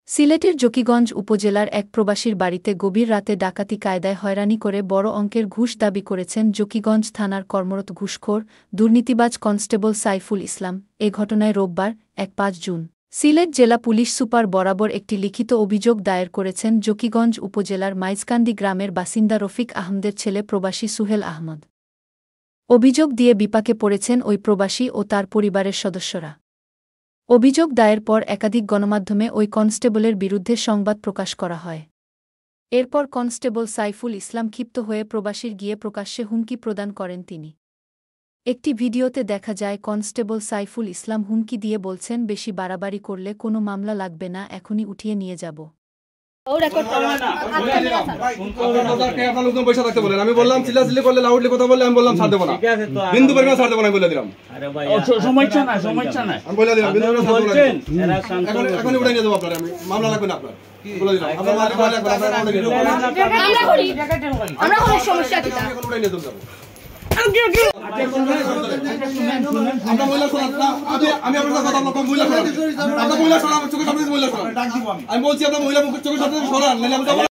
সিলেটের জকিগঞ্জ উপজেলার এক প্রবাসীর বাড়িতে গভীর রাতে ডাকাতি কায়দায় হয়রানি করে বড় অঙ্কের ঘুষ দাবি করেছেন জকিগঞ্জ থানার কর্মরত ঘুষখোর দুর্নীতিবাজ কনস্টেবল সাইফুল ইসলাম। এ ঘটনায় রোববার ১-৫ জুন সিলেট জেলা পুলিশ সুপার বরাবর একটি লিখিত অভিযোগ দায়ের করেছেন জকিগঞ্জ উপজেলার মাইজকান্দি গ্রামের বাসিন্দা রফিক আহমদের ছেলে প্রবাসী সুহেল আহমদ। অভিযোগ দিয়ে বিপাকে পড়েছেন ওই প্রবাসী ও তার পরিবারের সদস্যরা। অভিযোগ দায়ের পর একাধিক গণমাধ্যমে ওই কনস্টেবলের বিরুদ্ধে সংবাদ প্রকাশ করা হয়। এরপর কনস্টেবল সাইফুল ইসলাম ক্ষিপ্ত হয়ে প্রবাসীর গিয়ে প্রকাশ্যে হুমকি প্রদান করেন তিনি। একটি ভিডিওতে দেখা যায় কনস্টেবল সাইফুল ইসলাম হুমকি দিয়ে বলছেন, বেশি বাড়াবাড়ি করলে কোনো মামলা লাগবে না, এখনই উঠিয়ে নিয়ে যাব। আমি বললাম চিল্লাচিল্লি করলে লাউডলি কথা বললে আমি বললাম ছাড় দেবো না, বিন্দু পরিমাণ ছাড় দেবো না বলে দিলাম। আমি বলে দিলাম এখনই উঠে নিয়ে যাবো আপনার, আমি মামলা লাগবে না আপনার বলে দিলাম। আমি বলছি আপনার মহিলা চোখের সাথে সরান।